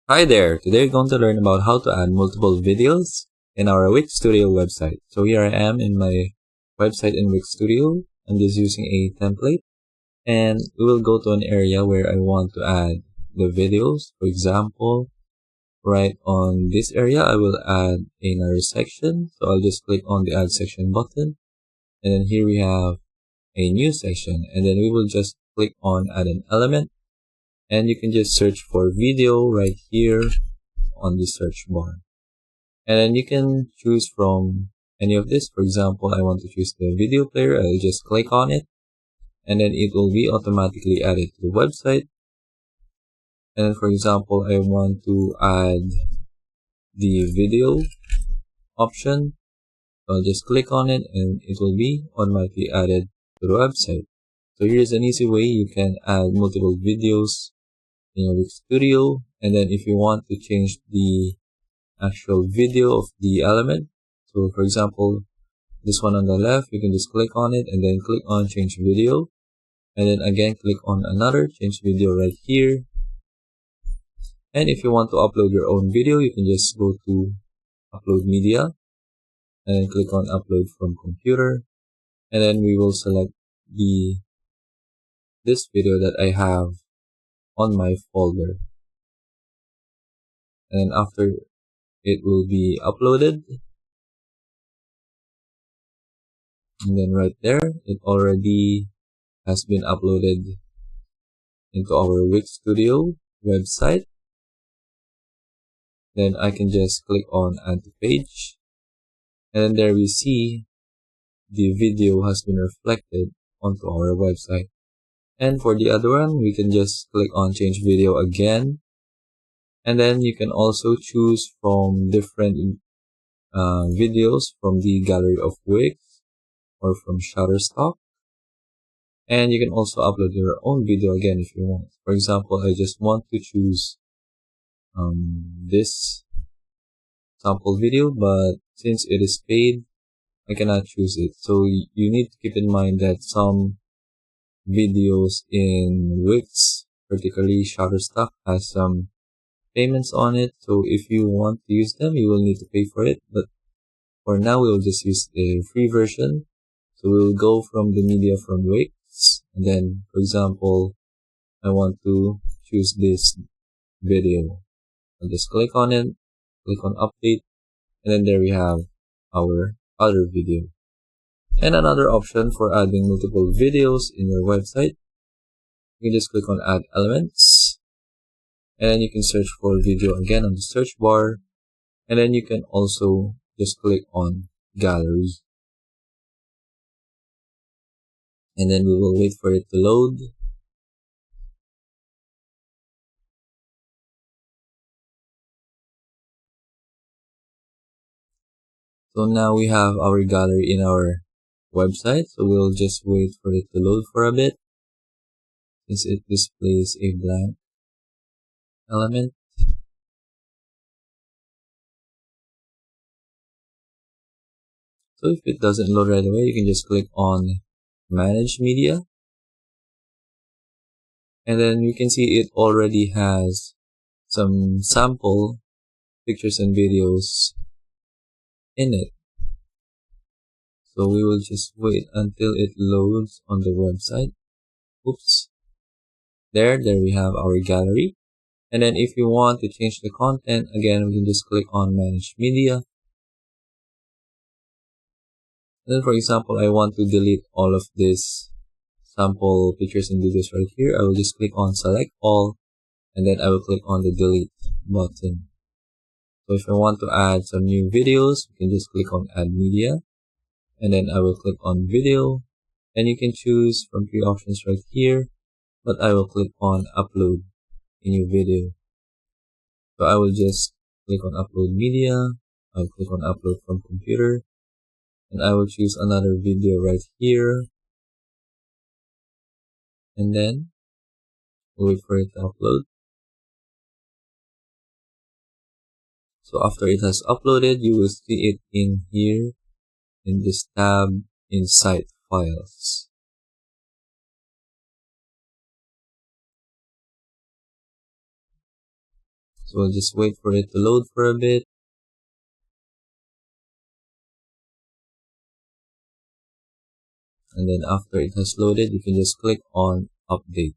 Hi there! Today we're going to learn about how to add multiple videos in our Wix Studio website. So here I am in my website in Wix Studio. I'm just using a template and we will go to an area where I want to add the videos. For example, right on this area, I will add another section. So I'll just click on the add section button and then here we have a new section and then we will just click on add an element. And you can just search for video right here on the search bar. And then you can choose from any of this. For example, I want to choose the video player. I'll just click on it. And then it will be automatically added to the website. And then for example, I want to add the video option. I'll just click on it and it will be automatically added to the website. So here's an easy way you can add multiple videos in your Wix Studio. And then if you want to change the actual video of the element, so for example this one on the left, you can just click on it and then click on change video, and then again click on another change video right here. And if you want to upload your own video, you can just go to upload media and then click on upload from computer, and then we will select this video that I have on my folder, and then after it will be uploaded, and then right there it already has been uploaded into our Wix Studio website. Then I can just click on add to page, and then there we see the video has been reflected onto our website. And for the other one, we can just click on change video again, and then you can also choose from different videos from the gallery of Wix or from Shutterstock. And you can also upload your own video again if you want. For example, I just want to choose this sample video, but since it is paid, I cannot choose it. So you need to keep in mind that some videos in Wix, particularly Shutterstock, has some payments on it. So if you want to use them, you will need to pay for it. But for now, we'll just use the free version. So we'll go from the media from Wix, and then for example, I want to choose this video. I'll just click on it, click on update, and then there we have our other video. And another option for adding multiple videos in your website, you can just click on add elements, and you can search for video again on the search bar, and then you can also just click on gallery, and then we will wait for it to load. So now we have our gallery in our website, so we'll just wait for it to load for a bit since it displays a blank element. So if it doesn't load right away, you can just click on manage media, and then we can see it already has some sample pictures and videos in it. So we will just wait until it loads on the website. Oops. There we have our gallery. And then if you want to change the content, again, we can just click on manage media. And then for example, I want to delete all of this sample pictures and videos right here. I will just click on select all, and then I will click on the delete button. So if I want to add some new videos, you can just click on add media, and then I will click on video, and you can choose from 3 options right here, but I will click on upload a new video. So I will just click on upload media, I'll click on upload from computer, and I will choose another video right here, and then we'll wait for it to upload. So after it has uploaded, you will see it in here in this tab inside files. So we'll just wait for it to load for a bit. And then after it has loaded, you can just click on update.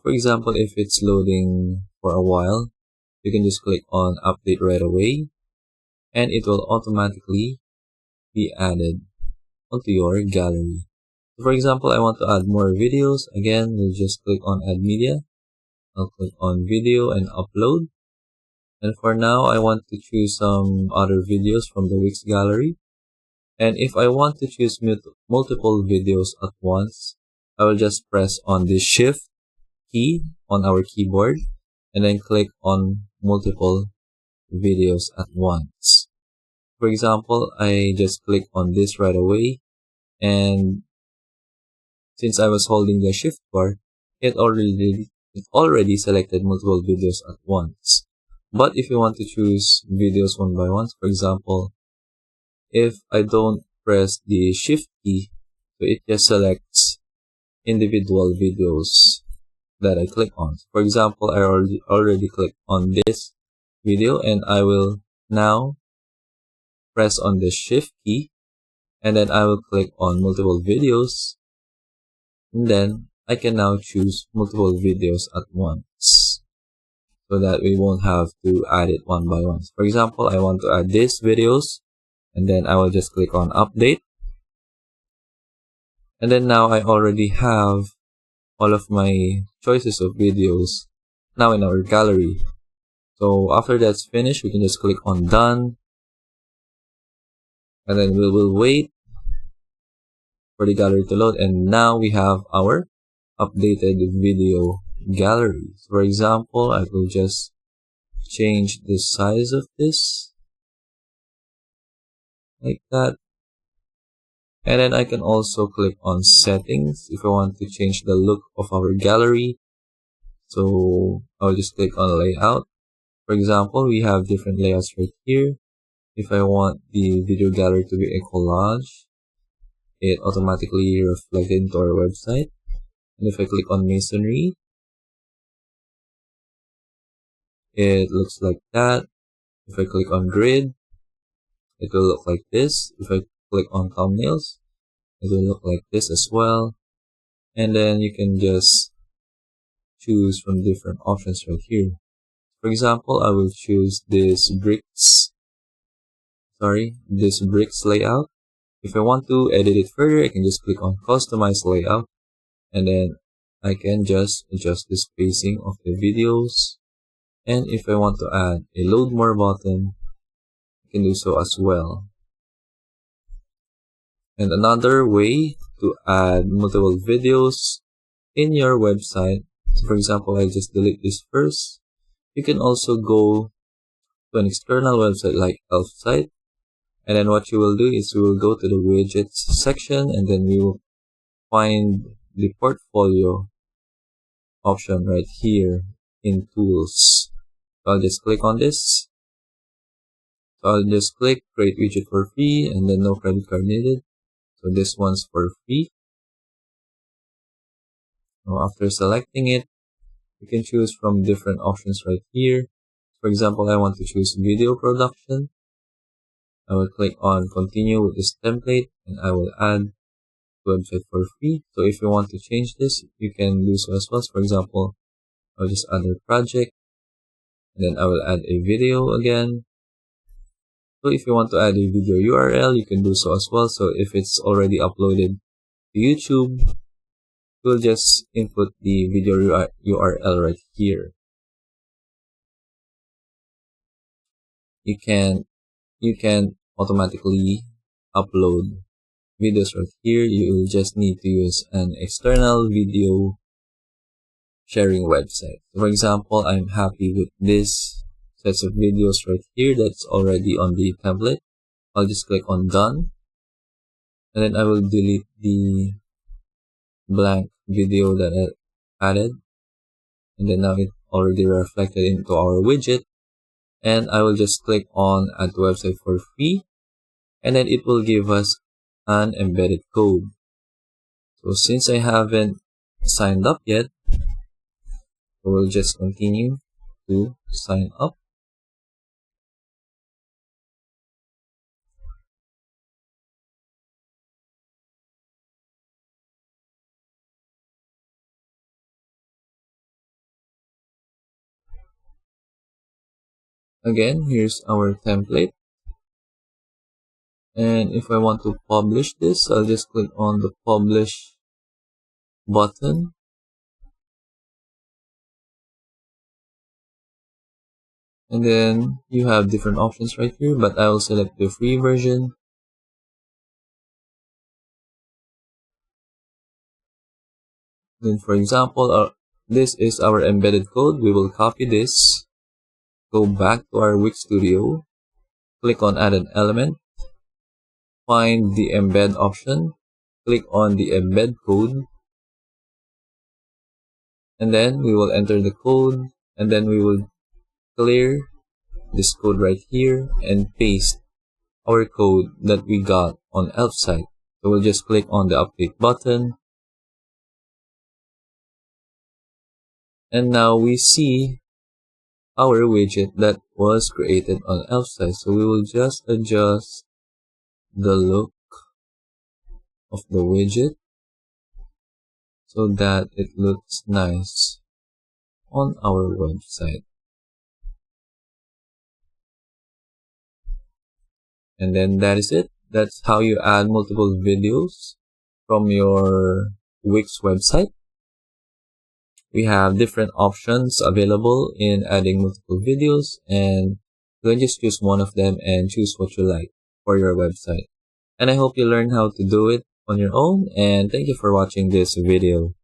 For example, if it's loading for a while, you can just click on update right away, and it will automatically be added onto your gallery. So for example, I want to add more videos. Again, we'll just click on add media. I'll click on video and upload. And for now, I want to choose some other videos from the Wix gallery. And if I want to choose multiple videos at once, I will just press on the shift key on our keyboard and then click on multiple videos at once. For example, I just click on this right away, and since I was holding the shift bar, it already selected multiple videos at once. But if you want to choose videos one by one, for example, if I don't press the shift key, so it just selects individual videos that I click on. For example, I already clicked on this video, and I will now press on the shift key, and then I will click on multiple videos, and then I can now choose multiple videos at once, so that we won't have to add it one by one. For example, I want to add these videos, and then I will just click on update. And then now I already have all of my choices of videos now in our gallery. So after that's finished, we can just click on done. And then we will wait for the gallery to load. And now we have our updated video gallery. So for example, I will just change the size of this like that. And then I can also click on settings if I want to change the look of our gallery. So I'll just click on layout. For example, we have different layouts right here. If I want the video gallery to be a collage, it automatically reflected into our website. And if I click on masonry, it looks like that. If I click on grid, it will look like this. If I click on thumbnails, it will look like this as well. And then you can just choose from different options right here. For example, I will choose this bricks layout. If I want to edit it further, I can just click on customize layout, and then I can just adjust the spacing of the videos. And if I want to add a load more button, I can do so as well. And another way to add multiple videos in your website, so for example, I just delete this first. You can also go to an external website like Elf site, and then what you will do is you will go to the widgets section, and then you will find the portfolio option right here in tools. So I'll just click on this. So I'll just click create widget for free, and then no credit card needed. So this one's for free. Now after selecting it, you can choose from different options right here. For example, I want to choose video production. I will click on continue with this template, and I will add website for free. So if you want to change this, you can do so as well. For example, I'll just add a project, and then I will add a video again. So if you want to add a video URL, you can do so as well. So if it's already uploaded to YouTube, we'll just input the video URL right here. You can automatically upload videos right here. You will just need to use an external video sharing website. For example, I'm happy with this sets of videos right here that's already on the template. I'll just click on done, and then I will delete the blank video that I added, and then now it already reflected into our widget. And I will just click on add to website for free, and then it will give us an embedded code. So since I haven't signed up yet, so we'll just continue to sign up. Again, here's our template. And if I want to publish this, I'll just click on the publish button. And then you have different options right here, but I will select the free version. Then for example, this is our embedded code. We will copy this, go back to our Wix Studio, click on add an element, find the embed option, click on the embed code, and then we will enter the code, and then we will clear this code right here and paste our code that we got on elf site. So we'll just click on the update button, and now we see our widget that was created on elf site. So we will just adjust the look of the widget so that it looks nice on our website. And then that is it. That's how you add multiple videos from your Wix website. We have different options available in adding multiple videos, and you can just choose one of them and choose what you like for your website. And I hope you learn how to do it on your own, and thank you for watching this video.